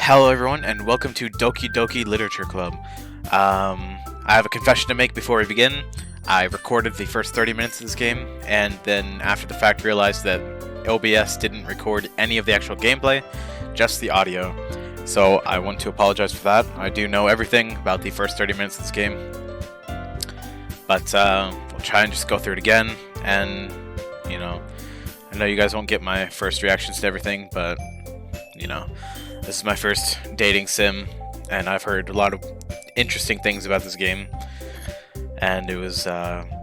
Hello everyone, and welcome to Doki Doki Literature Club. I have a confession to make before we begin. I recorded the first 30 minutes of this game, and then after the fact realized that OBS didn't record any of the actual gameplay, just the audio. So I want to apologize for that. I do know everything about the first 30 minutes of this game. But we'll try and just go through it again, and, you know, I know you guys won't get my first reactions to everything, but, you know, this is my first dating sim, and I've heard a lot of interesting things about this game, and it was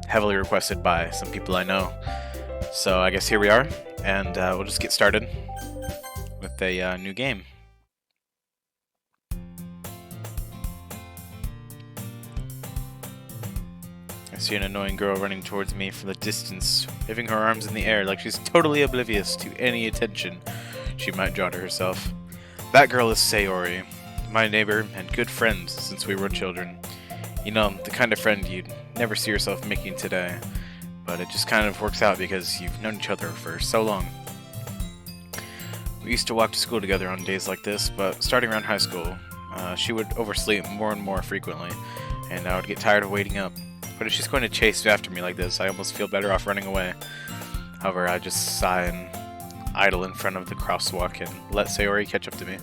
heavily requested by some people I know. So I guess here we are, and we'll just get started with a new game. I see an annoying girl running towards me from the distance, waving her arms in the air like she's totally oblivious to any attention she might draw to herself. That girl is Sayori, my neighbor and good friend since we were children. You know, the kind of friend you'd never see yourself making today, but it just kind of works out because you've known each other for so long. We used to walk to school together on days like this, but starting around high school, she would oversleep more and more frequently, and I would get tired of waiting up. But if she's going to chase after me like this, I almost feel better off running away. However, I just sigh and idle in front of the crosswalk and let Sayori catch up to me.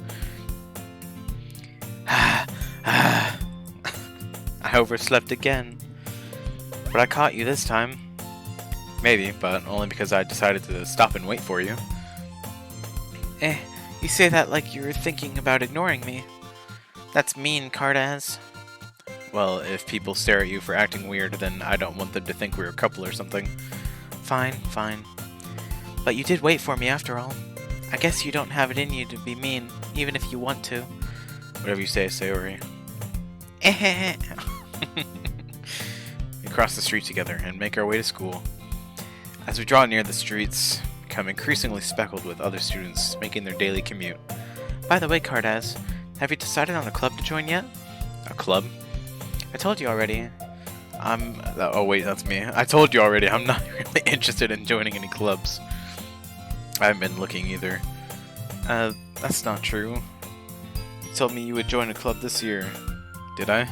I overslept again. But I caught you this time. Maybe, but only because I decided to stop and wait for you. You say that like you were thinking about ignoring me. That's mean, Cardaz. Well, if people stare at you for acting weird, then I don't want them to think we're a couple or something. Fine, fine. But you did wait for me after all. I guess you don't have it in you to be mean, even if you want to. Whatever you say, Sayori. We cross the street together and make our way to school. As we draw near the streets, become increasingly speckled with other students making their daily commute. By the way, Cardaz, have you decided on a club to join yet? A club? I told you already. Oh wait, that's me. I told you already, I'm not really interested in joining any clubs. I haven't been looking either. That's not true. You told me you would join a club this year. Did I?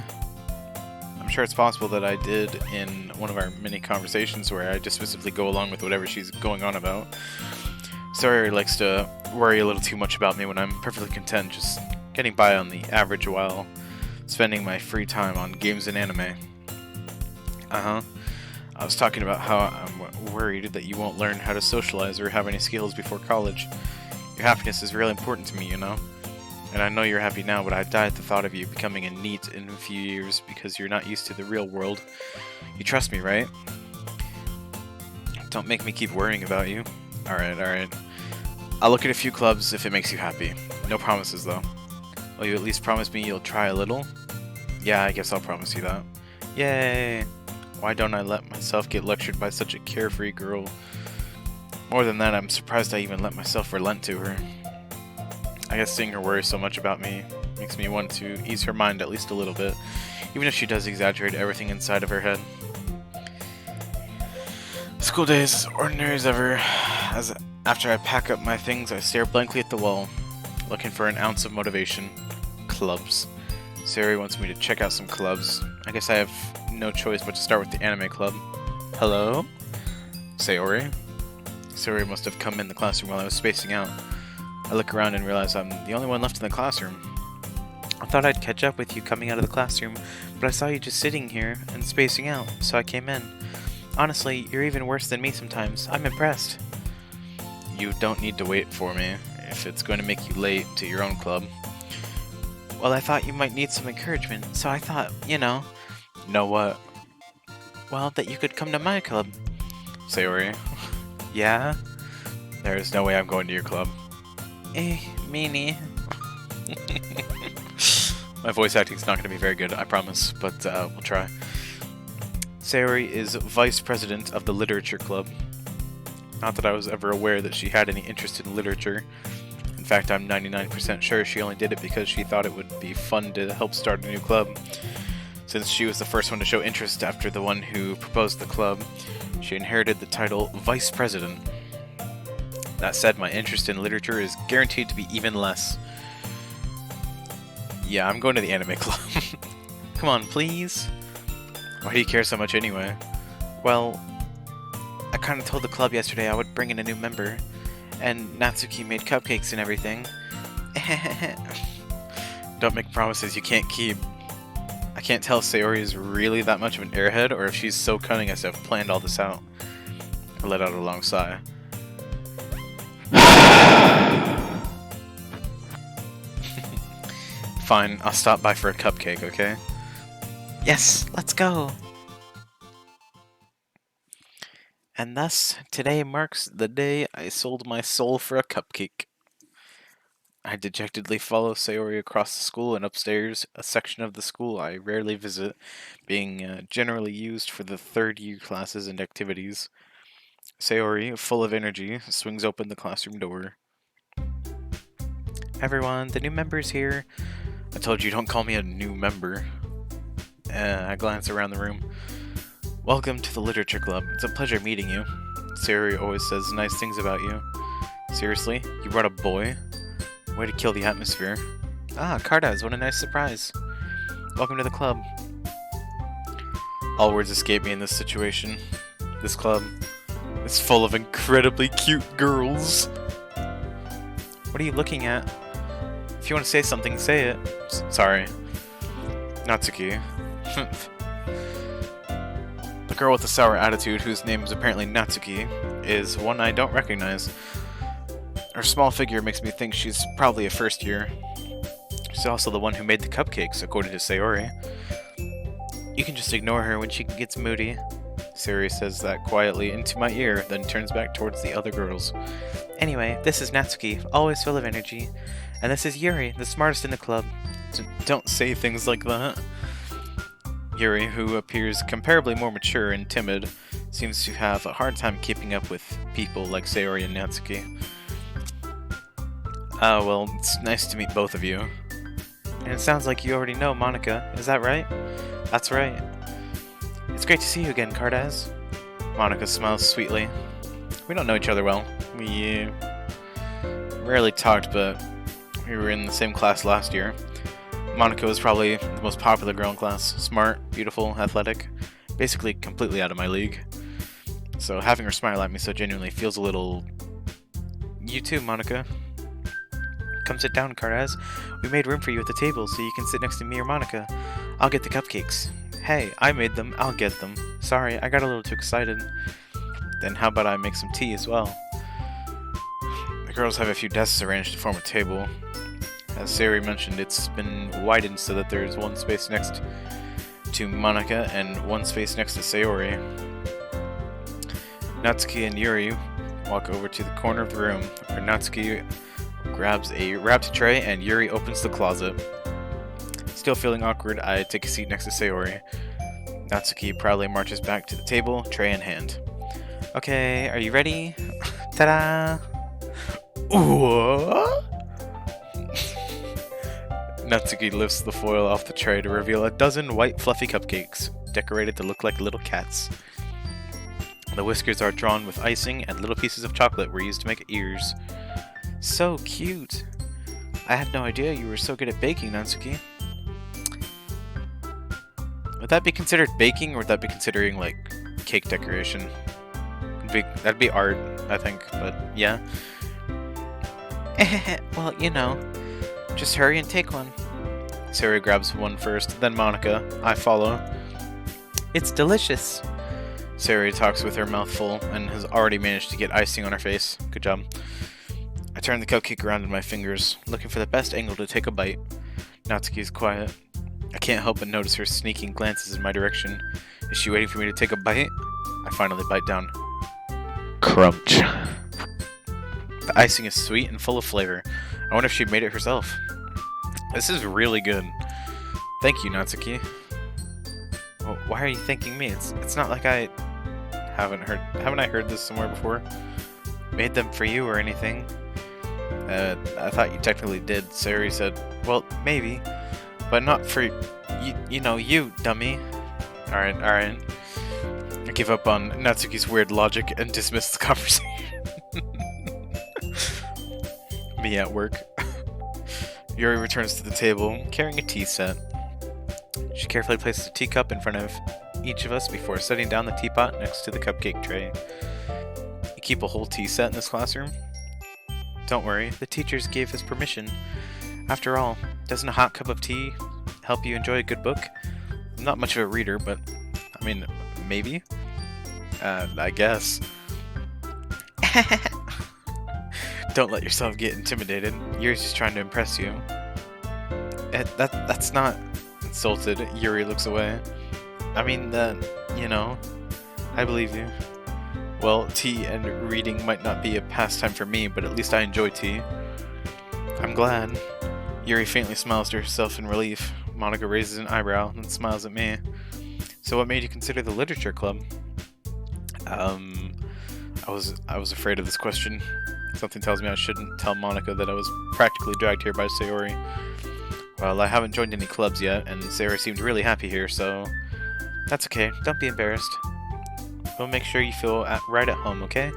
I'm sure it's possible that I did in one of our many conversations where I dismissively go along with whatever she's going on about. Sayori likes to worry a little too much about me when I'm perfectly content just getting by on the average while spending my free time on games and anime. I was talking about how I'm worried that you won't learn how to socialize or have any skills before college. Your happiness is really important to me, you know? And I know you're happy now, but I die at the thought of you becoming a NEET in a few years because you're not used to the real world. You trust me, right? Don't make me keep worrying about you. Alright. I'll look at a few clubs if it makes you happy. No promises, though. Will you at least promise me you'll try a little? Yeah, I guess I'll promise you that. Yay! Why don't I let myself get lectured by such a carefree girl? More than that, I'm surprised I even let myself relent to her. I guess seeing her worry so much about me makes me want to ease her mind at least a little bit, even if she does exaggerate everything inside of her head. School day is as ordinary as ever. As after I pack up my things, I stare blankly at the wall, looking for an ounce of motivation. Clubs. Sayori wants me to check out some clubs. I guess I have no choice but to start with the anime club. Hello? Sayori? Sayori must have come in the classroom while I was spacing out. I look around and realize I'm the only one left in the classroom. I thought I'd catch up with you coming out of the classroom, but I saw you just sitting here and spacing out, so I came in. Honestly, you're even worse than me sometimes. I'm impressed. You don't need to wait for me if it's going to make you late to your own club. Well, I thought you might need some encouragement, so I thought, you know... Know what? Well, that you could come to my club. Sayori. Yeah? There's no way I'm going to your club. Meanie. My voice acting's not going to be very good, I promise, but we'll try. Sayori is vice president of the Literature Club. Not that I was ever aware that she had any interest in literature. In fact, I'm 99% sure she only did it because she thought it would be fun to help start a new club. Since she was the first one to show interest after the one who proposed the club, she inherited the title Vice President. That said, my interest in literature is guaranteed to be even less. Yeah, I'm going to the anime club. Come on, please. Why do you care so much anyway? Well, I kind of told the club yesterday I would bring in a new member, and Natsuki made cupcakes and everything. Don't make promises you can't keep. I can't tell if Sayori is really that much of an airhead, or if she's so cunning as to have planned all this out. I let out a long sigh. Fine, I'll stop by for a cupcake, okay? Yes, let's go! And thus, today marks the day I sold my soul for a cupcake. I dejectedly follow Sayori across the school and upstairs, a section of the school I rarely visit, being generally used for the third-year classes and activities. Sayori, full of energy, swings open the classroom door. Everyone, the new member's here. I told you don't call me a new member. I glance around the room. Welcome to the Literature Club. It's a pleasure meeting you. Sayori always says nice things about you. Seriously? You brought a boy? Way to kill the atmosphere. Ah, Cardaz, what a nice surprise. Welcome to the club. All words escape me in this situation. This club is full of incredibly cute girls. What are you looking at? If you want to say something, say it. Sorry. Natsuki. The girl with the sour attitude, whose name is apparently Natsuki, is one I don't recognize. Her small figure makes me think she's probably a first year. She's also the one who made the cupcakes, according to Sayori. You can just ignore her when she gets moody. Sayori says that quietly into my ear, then turns back towards the other girls. Anyway, this is Natsuki, always full of energy. And this is Yuri, the smartest in the club. Don't say things like that. Yuri, who appears comparably more mature and timid, seems to have a hard time keeping up with people like Sayori and Natsuki. Oh, well, it's nice to meet both of you. And it sounds like you already know Monika, is that right? That's right. It's great to see you again, Cardaz. Monika smiles sweetly. We don't know each other well. We rarely talked, but we were in the same class last year. Monika was probably the most popular girl in class. Smart, beautiful, athletic. Basically completely out of my league. So having her smile at me so genuinely feels a little... You too, Monika. Come sit down, Cardaz. We made room for you at the table so you can sit next to me or Monika. I'll get the cupcakes. Hey, I made them. I'll get them. Sorry, I got a little too excited. Then how about I make some tea as well? The girls have a few desks arranged to form a table. As Sayori mentioned, it's been widened so that there's one space next to Monika and one space next to Sayori. Natsuki and Yuri walk over to the corner of the room, where Natsuki grabs a wrapped tray and Yuri opens the closet. Still feeling awkward, I take a seat next to Sayori. Natsuki proudly marches back to the table, tray in hand. Okay, are you ready? Ta-da! Ooh! Natsuki lifts the foil off the tray to reveal a dozen white fluffy cupcakes, decorated to look like little cats. The whiskers are drawn with icing, and little pieces of chocolate were used to make ears. So cute! I had no idea you were so good at baking, Natsuki. Would that be considered baking, or would that be considering, like, cake decoration? That'd be art, I think, but yeah. Well, you know, just hurry and take one. Sayori grabs one first, then Monika. I follow. It's delicious. Sayori talks with her mouth full and has already managed to get icing on her face. Good job. I turn the cupcake around in my fingers, looking for the best angle to take a bite. Natsuki is quiet. I can't help but notice her sneaking glances in my direction. Is she waiting for me to take a bite? I finally bite down. Crunch. The icing is sweet and full of flavor. I wonder if she made it herself. This is really good. Thank you, Natsuki. Well, why are you thanking me? It's not like I haven't I heard this somewhere before? Made them for you or anything? I thought you technically did. Sayori said, well, maybe, but not for you know, you dummy. Alright. I give up on Natsuki's weird logic and dismiss the conversation. Me at work. Yuri returns to the table, carrying a tea set. She carefully places a teacup in front of each of us before setting down the teapot next to the cupcake tray. You keep a whole tea set in this classroom? Don't worry, the teachers gave us permission. After all, doesn't a hot cup of tea help you enjoy a good book? I'm not much of a reader, but, I mean, maybe? I guess. Don't let yourself get intimidated. Yuri's just trying to impress you. That's not... Insulted, Yuri looks away. I mean, you know, I believe you. Well, tea and reading might not be a pastime for me, but at least I enjoy tea. I'm glad. Yuri faintly smiles to herself in relief. Monica raises an eyebrow and smiles at me. So what made you consider the literature club? I was afraid of this question. Something tells me I shouldn't tell Monica that I was practically dragged here by Sayori. Well, I haven't joined any clubs yet, and Sayori seemed really happy here, so... That's okay, don't be embarrassed. We'll make sure you feel right at home, okay?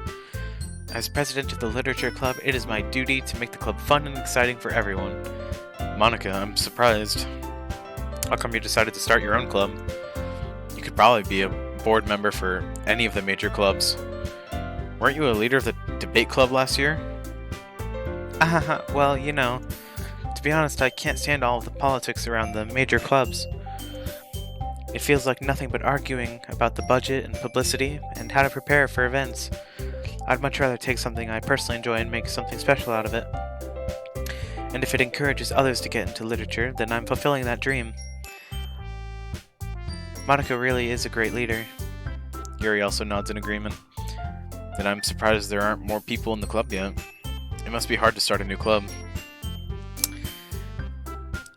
As president of the literature club, it is my duty to make the club fun and exciting for everyone. Monica, I'm surprised. How come you decided to start your own club? You could probably be a board member for any of the major clubs. Weren't you a leader of the debate club last year? Well, you know... To be honest, I can't stand all of the politics around the major clubs. It feels like nothing but arguing about the budget and publicity and how to prepare for events. I'd much rather take something I personally enjoy and make something special out of it. And if it encourages others to get into literature, then I'm fulfilling that dream. Monica really is a great leader. Yuri also nods in agreement. Then I'm surprised there aren't more people in the club yet. It must be hard to start a new club.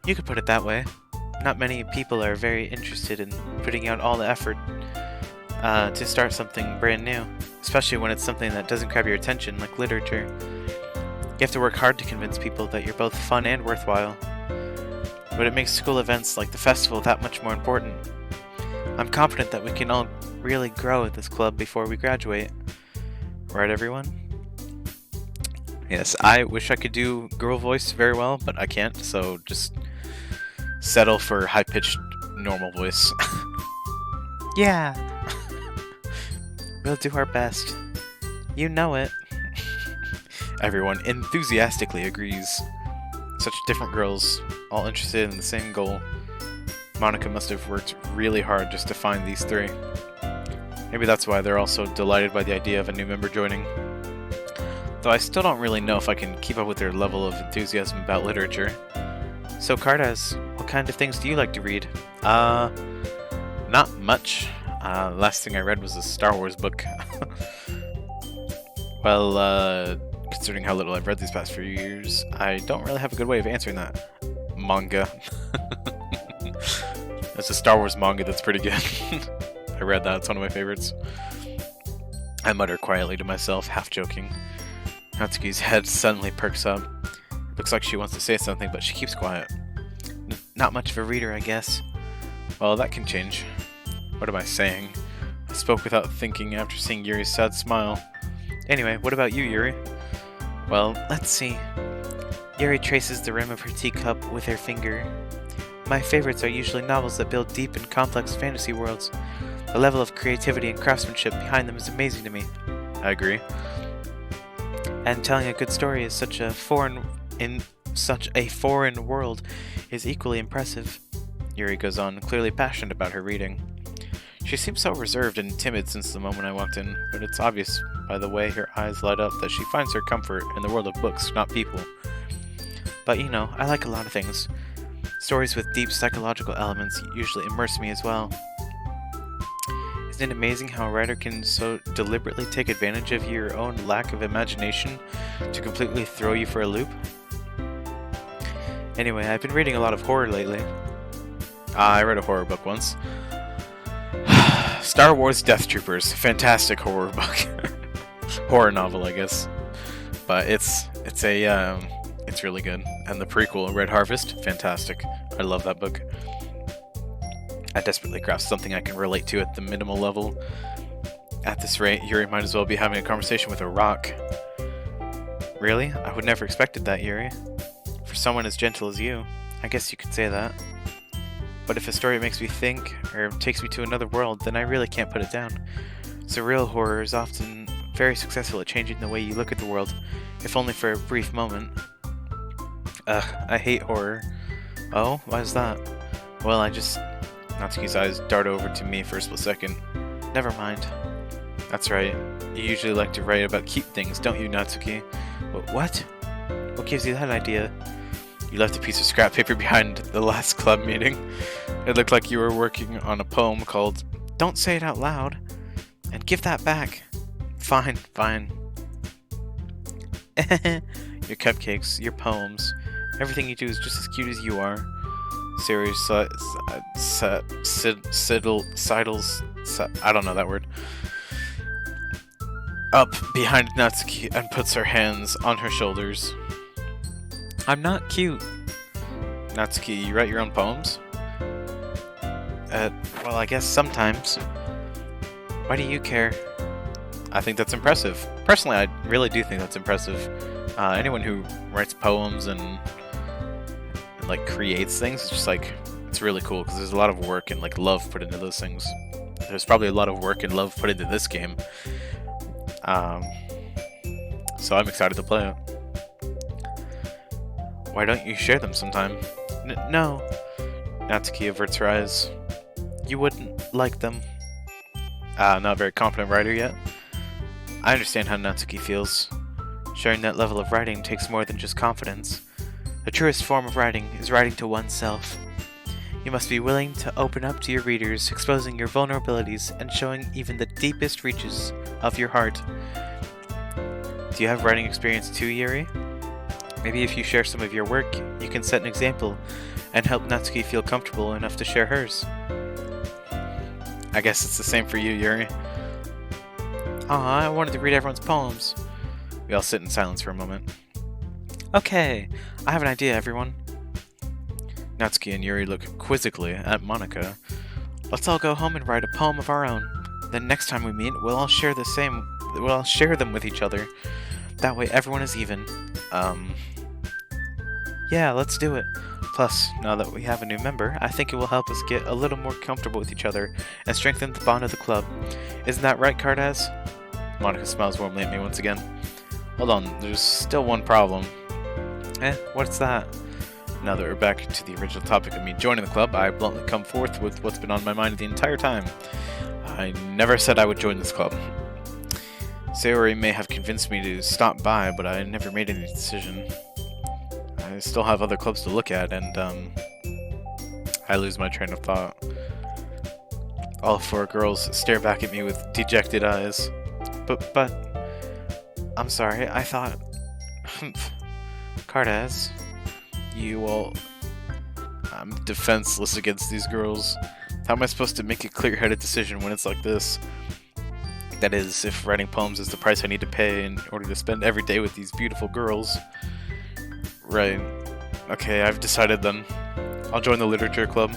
You could put it that way. Not many people are very interested in putting out all the effort to start something brand new, especially when it's something that doesn't grab your attention, like literature. You have to work hard to convince people that you're both fun and worthwhile. But it makes school events like the festival that much more important. I'm confident that we can all really grow at this club before we graduate. Right, everyone? Yes, I wish I could do girl voice very well, but I can't, so just settle for high-pitched normal voice. Yeah! We'll do our best. You know it. Everyone enthusiastically agrees. Such different girls, all interested in the same goal. Monica must have worked really hard just to find these three. Maybe that's why they're all so delighted by the idea of a new member joining. Though I still don't really know if I can keep up with their level of enthusiasm about literature. So Cartaz, what kind of things do you like to read? Not much. Last thing I read was a Star Wars book. Well, considering how little I've read these past few years, I don't really have a good way of answering that. Manga. That's a Star Wars manga that's pretty good. I read that, it's one of my favorites. I mutter quietly to myself, half joking. Natsuki's head suddenly perks up. Looks like she wants to say something, but she keeps quiet. Not much of a reader, I guess. Well, that can change. What am I saying? I spoke without thinking after seeing Yuri's sad smile. Anyway, what about you, Yuri? Well, let's see. Yuri traces the rim of her teacup with her finger. My favorites are usually novels that build deep and complex fantasy worlds. The level of creativity and craftsmanship behind them is amazing to me. I agree. And telling a good story is such a foreign world is equally impressive. Yuri goes on, clearly passionate about her reading. She seems so reserved and timid since the moment I walked in, but it's obvious by the way her eyes light up that she finds her comfort in the world of books, not people. But you know, I like a lot of things. Stories with deep psychological elements usually immerse me as well. Isn't it amazing how a writer can so deliberately take advantage of your own lack of imagination to completely throw you for a loop? Anyway, I've been reading a lot of horror lately. I read a horror book once. Star Wars Death Troopers. Fantastic horror book. Horror novel, I guess. But it's really good. And the prequel, Red Harvest, fantastic. I love that book. I desperately craft something I can relate to at the minimal level. At this rate, Yuri might as well be having a conversation with a rock. Really? I would never expected that, Yuri. For someone as gentle as you, I guess you could say that. But if a story makes me think, or takes me to another world, then I really can't put it down. Surreal horror is often very successful at changing the way you look at the world, if only for a brief moment. I hate horror. Oh, why is that? Well, Natsuki's eyes dart over to me for a split second. Never mind. That's right. You usually like to write about cute things, don't you, Natsuki? What? What gives you that idea? You left a piece of scrap paper behind the last club meeting. It looked like you were working on a poem called Don't Say It Out Loud. And give that back. Fine. Your cupcakes, your poems, everything you do is just as cute as you are. Siri sidles, I don't know that word. Up behind Natsuki and puts her hands on her shoulders. I'm not cute. Natsuki, you write your own poems? Well, I guess sometimes. Why do you care? I think that's impressive. Personally, I really do think that's impressive. Anyone who writes poems and like creates things, it's just like, it's really cool because there's a lot of work and like love put into those things. There's probably a lot of work and love put into this game. So I'm excited to play it. Why don't you share them sometime? No. Natsuki averts her eyes. You wouldn't like them. Not a very confident writer yet. I understand how Natsuki feels. Sharing that level of writing takes more than just confidence. The truest form of writing is writing to oneself. You must be willing to open up to your readers, exposing your vulnerabilities and showing even the deepest reaches of your heart. Do you have writing experience too, Yuri? Maybe if you share some of your work, you can set an example and help Natsuki feel comfortable enough to share hers. I guess it's the same for you, Yuri. Aw, I wanted to read everyone's poems. We all sit in silence for a moment. Okay, I have an idea, everyone. Natsuki and Yuri look quizzically at Monika. Let's all go home and write a poem of our own. Then next time we meet, we'll all share them with each other. That way everyone is even. Yeah, let's do it. Plus, now that we have a new member, I think it will help us get a little more comfortable with each other and strengthen the bond of the club. Isn't that right, Cardaz? Monika smiles warmly at me once again. Hold on, there's still one problem. What's that? Now that we're back to the original topic of me joining the club, I bluntly come forth with what's been on my mind the entire time. I never said I would join this club. Sayori may have convinced me to stop by, but I never made any decision. I still have other clubs to look at, and I lose my train of thought. All four girls stare back at me with dejected eyes. But, I'm sorry, I thought... Cardaz, I'm defenseless against these girls. How am I supposed to make a clear-headed decision when it's like this? That is, if writing poems is the price I need to pay in order to spend every day with these beautiful girls. Right. Okay, I've decided then. I'll join the literature club.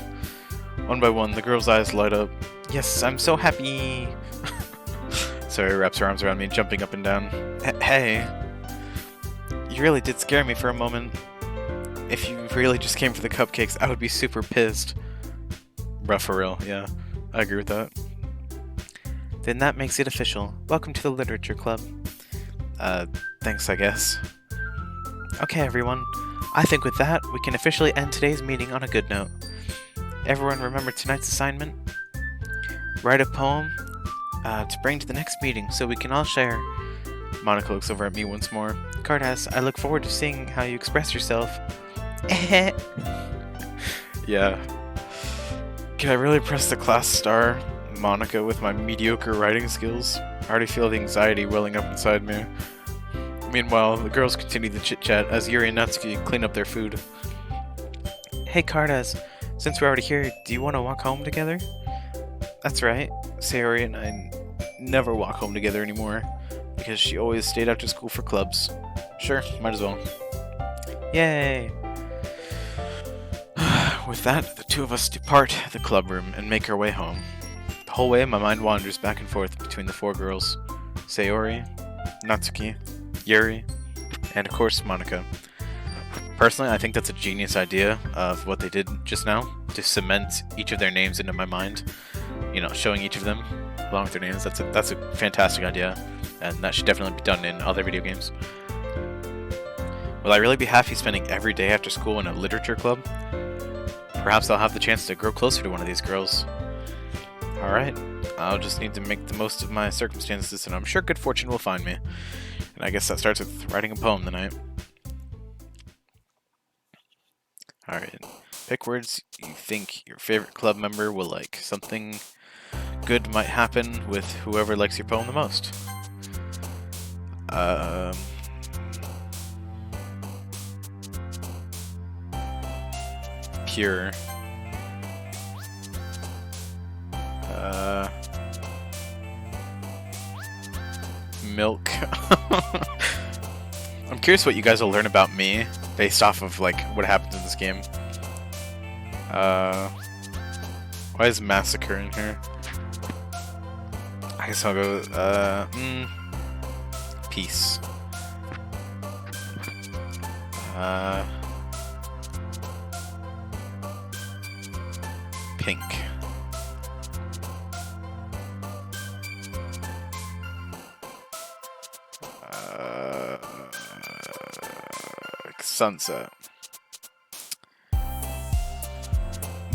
One by one, the girls' eyes light up. Yes, I'm so happy! Sarah wraps her arms around me, jumping up and down. Hey! You really did scare me for a moment. If you really just came for the cupcakes, I would be super pissed. Rough for real, yeah. I agree with that. Then that makes it official. Welcome to the literature club. Thanks, I guess. Okay, everyone. I think with that, we can officially end today's meeting on a good note. Everyone remember tonight's assignment? Write a poem to bring to the next meeting so we can all share. Monika looks over at me once more. Cardaz, I look forward to seeing how you express yourself. Yeah. Can I really press the class star, Monika, with my mediocre writing skills? I already feel the anxiety welling up inside me. Meanwhile, the girls continue the chit-chat as Yuri and Natsuki clean up their food. Hey Cardaz, since we're already here, do you want to walk home together? That's right. Sayori and I never walk home together anymore, because she always stayed after school for clubs. Sure, might as well. Yay! With that, the two of us depart the club room and make our way home. The whole way, my mind wanders back and forth between the four girls. Sayori, Natsuki, Yuri, and of course Monika. Personally, I think that's a genius idea of what they did just now, to cement each of their names into my mind. You know, showing each of them along with their names. That's a fantastic idea, and that should definitely be done in other video games. Will I really be happy spending every day after school in a literature club? Perhaps I'll have the chance to grow closer to one of these girls. Alright, I'll just need to make the most of my circumstances, and I'm sure good fortune will find me. And I guess that starts with writing a poem tonight. Alright, pick words you think your favorite club member will like. Something good might happen with whoever likes your poem the most. Pure. Milk. I'm curious what you guys will learn about me based off of like what happens in this game. Why is massacre in here? I guess I'll go peace. Pink. Sunset.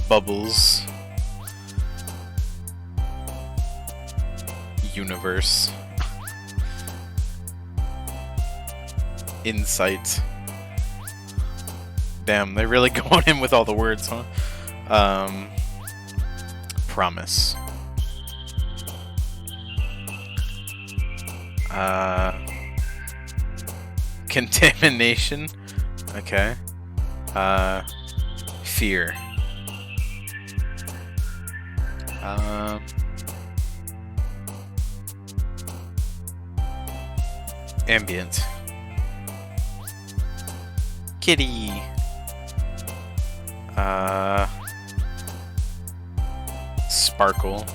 Bubbles. Universe. Insight. Damn, they're really going in with all the words, huh? Promise. Contamination. Okay. Fear. Ambient. Kitty. Sparkle.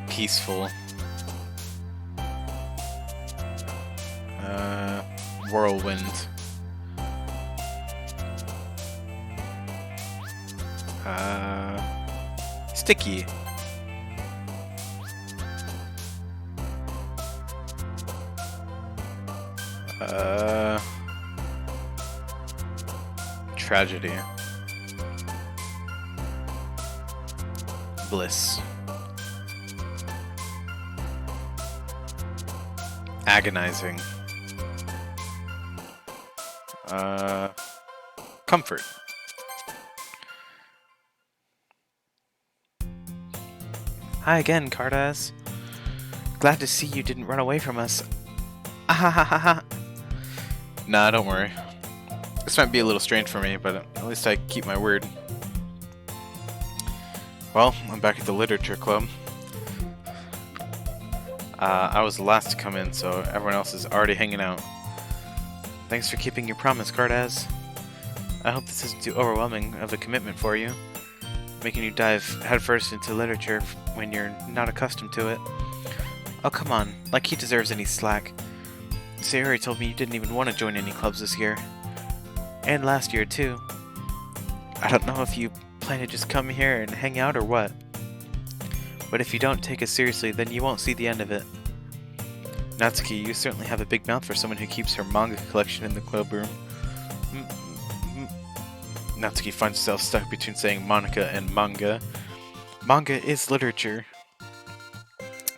Peaceful. Whirlwind. Sticky. Tragedy. Bliss. Agonizing. Comfort. Hi again, Cardass. Glad to see you didn't run away from us. Ahahaha. Nah, don't worry. This might be a little strange for me, but at least I keep my word. Well, I'm back at the literature club. I was the last to come in, so everyone else is already hanging out. Thanks for keeping your promise, Cardaz. I hope this isn't too overwhelming of a commitment for you, making you dive headfirst into literature when you're not accustomed to it. Oh, come on, like he deserves any slack. Sayori told me you didn't even want to join any clubs this year. And last year, too. I don't know if you plan to just come here and hang out or what. But if you don't take it seriously, then you won't see the end of it. Natsuki, you certainly have a big mouth for someone who keeps her manga collection in the club room. Natsuki finds herself stuck between saying Monica and manga. Manga is literature.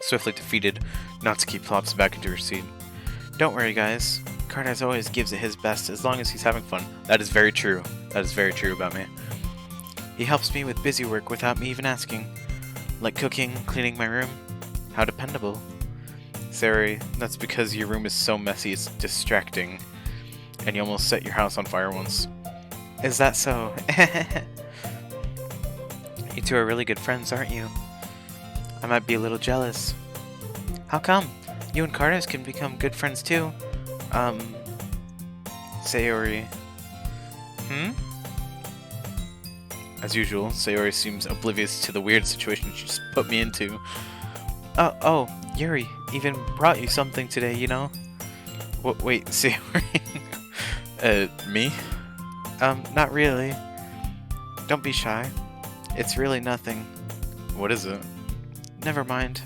Swiftly defeated, Natsuki plops back into her seat. Don't worry, guys. Cardaz always gives it his best as long as he's having fun. That is very true. That is very true about me. He helps me with busy work without me even asking. Like cooking, cleaning my room. How dependable. Sayori, that's because your room is so messy it's distracting. And you almost set your house on fire once. Is that so? You two are really good friends, aren't you? I might be a little jealous. How come? You and Cardaz can become good friends too. Sayori. As usual, Sayori seems oblivious to the weird situation she just put me into. Oh, Yuri even brought you something today, you know? Wait, Sayori? Me? Not really. Don't be shy. It's really nothing. What is it? Never mind.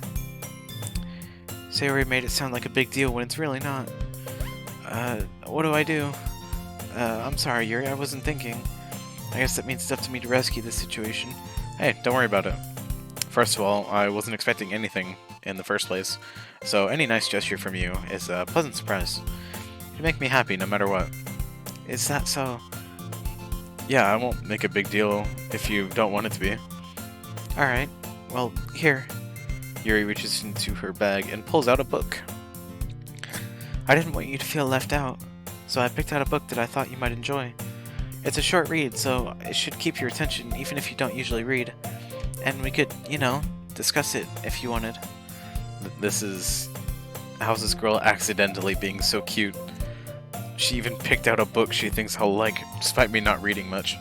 Sayori made it sound like a big deal when it's really not. What do I do? I'm sorry, Yuri, I wasn't thinking. I guess that means stuff to me to rescue this situation. Hey, don't worry about it. First of all, I wasn't expecting anything in the first place, so any nice gesture from you is a pleasant surprise. You make me happy no matter what. Is that so? Yeah, I won't make a big deal if you don't want it to be. Alright, well, here. Yuri reaches into her bag and pulls out a book. I didn't want you to feel left out, so I picked out a book that I thought you might enjoy. It's a short read, so it should keep your attention even if you don't usually read. And we could, you know, discuss it if you wanted. How's this girl accidentally being so cute? She even picked out a book she thinks I'll like, despite me not reading much.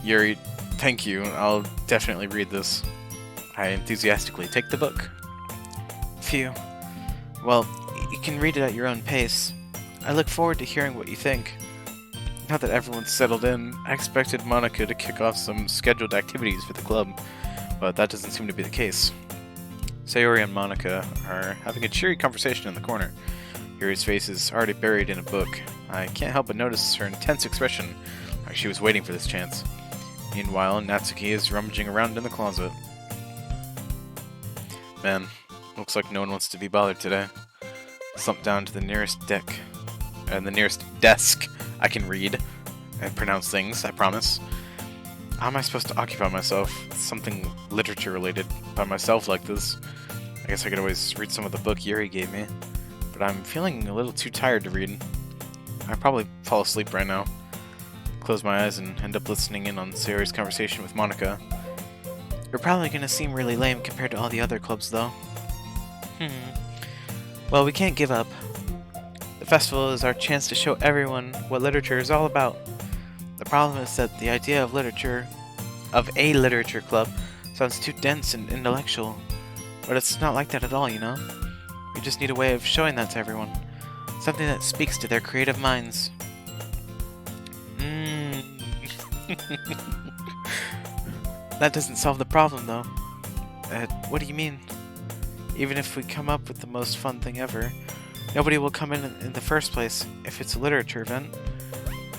Yuri, thank you. I'll definitely read this. I enthusiastically take the book. Phew. Well, you can read it at your own pace. I look forward to hearing what you think. Now that everyone's settled in, I expected Monika to kick off some scheduled activities for the club, but that doesn't seem to be the case. Sayori and Monika are having a cheery conversation in the corner. Yuri's face is already buried in a book. I can't help but notice her intense expression, like she was waiting for this chance. Meanwhile, Natsuki is rummaging around in the closet. Man, looks like no one wants to be bothered today. Slump down to the nearest desk I can read and pronounce things, I promise. How am I supposed to occupy myself with something literature related by myself like this? I guess I could always read some of the book Yuri gave me, but I'm feeling a little too tired to read. I'd probably fall asleep right now. Close my eyes and end up listening in on Sayori's conversation with Monika. You're probably gonna seem really lame compared to all the other clubs, though. Well, we can't give up. The festival is our chance to show everyone what literature is all about. The problem is that the idea of a literature club, sounds too dense and intellectual. But it's not like that at all, you know? We just need a way of showing that to everyone. Something that speaks to their creative minds. That doesn't solve the problem, though. What do you mean? Even if we come up with the most fun thing ever, nobody will come in the first place if it's a literature event.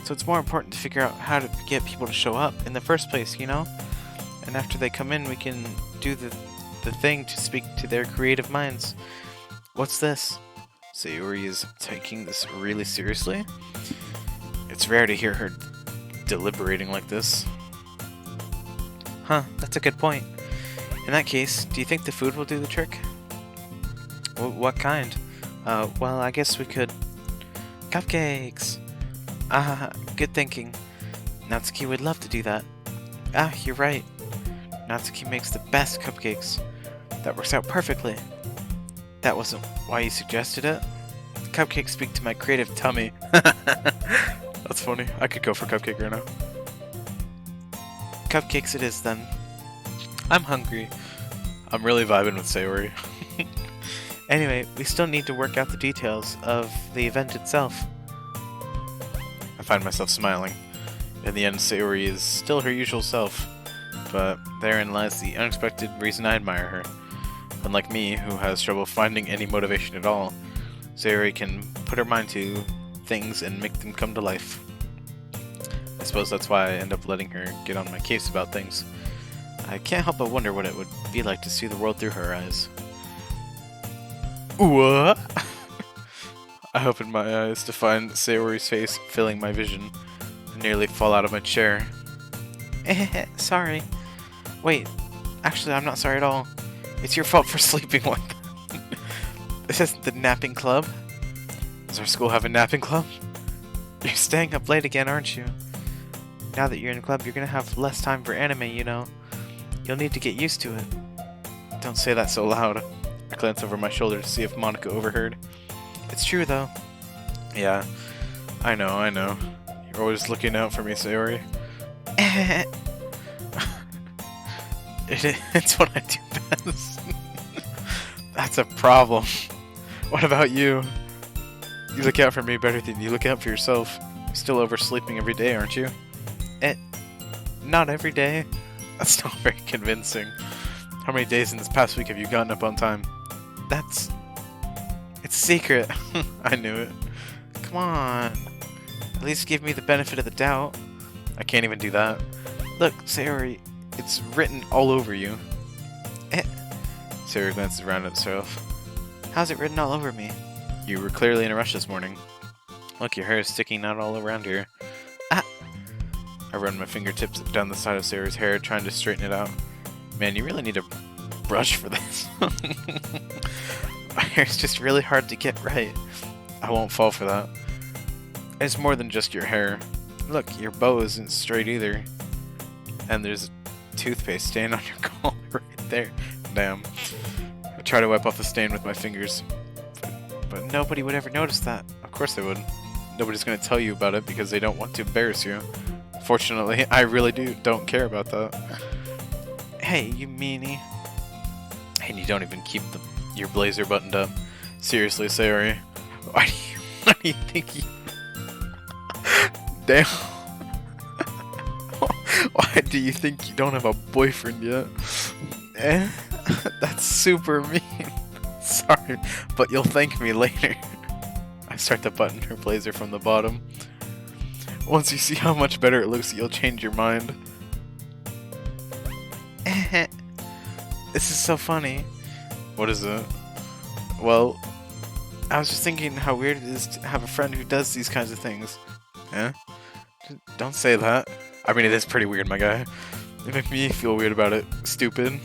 So it's more important to figure out how to get people to show up in the first place, you know? And after they come in, we can do the thing to speak to their creative minds. What's this? Sayori is taking this really seriously? It's rare to hear her deliberating like this. Huh, that's a good point. In that case, do you think the food will do the trick? What kind? Well, I guess we could... Cupcakes! Good thinking. Natsuki would love to do that. You're right. Natsuki makes the best cupcakes. That works out perfectly. That wasn't why you suggested it. Cupcakes speak to my creative tummy. That's funny. I could go for cupcake right now. Cupcakes it is then. I'm hungry. I'm really vibing with Sayori. Anyway, we still need to work out the details of the event itself. I find myself smiling. In the end, Sayori is still her usual self, but therein lies the unexpected reason I admire her. Unlike me, who has trouble finding any motivation at all, Sayori can put her mind to things and make them come to life. I suppose that's why I end up letting her get on my case about things. I can't help but wonder what it would be like to see the world through her eyes. What? I opened my eyes to find Sayori's face filling my vision. I nearly fall out of my chair. Sorry. Wait, actually I'm not sorry at all. It's your fault for sleeping like that. This isn't the napping club. Does our school have a napping club? You're staying up late again, aren't you? Now that you're in club, you're gonna have less time for anime, you know. You'll need to get used to it. Don't say that so loud. I glance over my shoulder to see if Monika overheard. It's true, though. Yeah, I know. You're always looking out for me, Sayori. It's what I do best. That's a problem. What about you? You look out for me better than you look out for yourself. You're still oversleeping every day, aren't you? Not every day. That's not very convincing. How many days in this past week have you gotten up on time? It's a secret. I knew it. Come on. At least give me the benefit of the doubt. I can't even do that. Look, Sayori, it's written all over you. Sayori glances around at herself. How's it written all over me? You were clearly in a rush this morning. Look, your hair is sticking out all around here. Ah! I run my fingertips down the side of Sayori's hair, trying to straighten it out. Man, you really need a brush for this. My hair's just really hard to get right. I won't fall for that. It's more than just your hair. Look, your bow isn't straight either. And there's a toothpaste stain on your collar right there. Damn. I try to wipe off the stain with my fingers. But nobody would ever notice that. Of course they would. Nobody's going to tell you about it because they don't want to embarrass you. Fortunately, I really don't care about that. Hey, you meanie. And you don't even keep your blazer buttoned up. Seriously, Sayori. Why do you think you... Damn. Why do you think you don't have a boyfriend yet? That's super mean. Sorry, but you'll thank me later. I start to button her blazer from the bottom. Once you see how much better it looks, you'll change your mind. This is so funny. What is it? Well, I was just thinking how weird it is to have a friend who does these kinds of things. Eh? Don't say that. I mean, it is pretty weird, my guy. You make me feel weird about it. Stupid.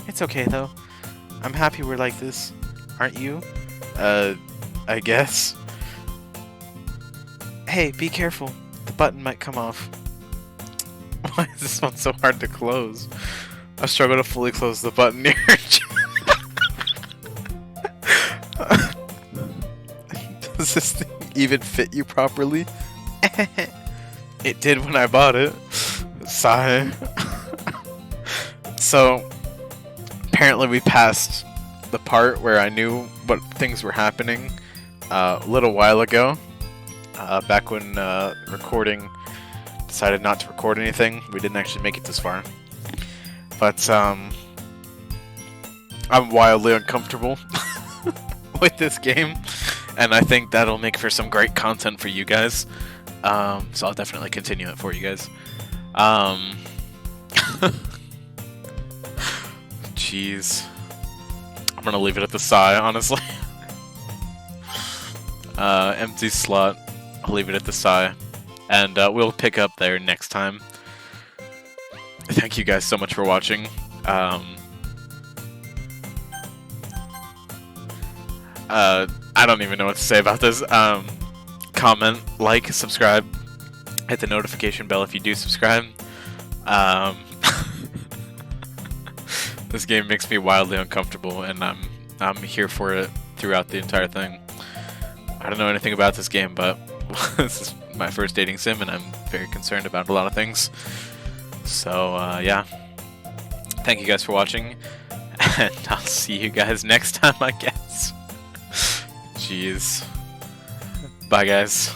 It's okay, though. I'm happy we're like this. Aren't you? I guess. Hey, be careful. The button might come off. Why is this one so hard to close? I struggle to fully close the button near her chin. Does this thing even fit you properly? It did when I bought it. Sigh. So, apparently we passed the part where I knew what things were happening a little while ago. Back when recording decided not to record anything. We didn't actually make it this far. But, I'm wildly uncomfortable with this game. And I think that'll make for some great content for you guys. So I'll definitely continue it for you guys. Jeez. I'm gonna leave it at the sigh, honestly. Empty slot. I'll leave it at the sigh. And we'll pick up there next time. Thank you guys so much for watching. I don't even know what to say about this. Comment, like, subscribe, hit the notification bell if you do subscribe. This game makes me wildly uncomfortable, and I'm here for it throughout the entire thing. I don't know anything about this game, but this is my first dating sim, and I'm very concerned about a lot of things. So, yeah. Thank you guys for watching, and I'll see you guys next time, I guess. Jeez. Bye, guys.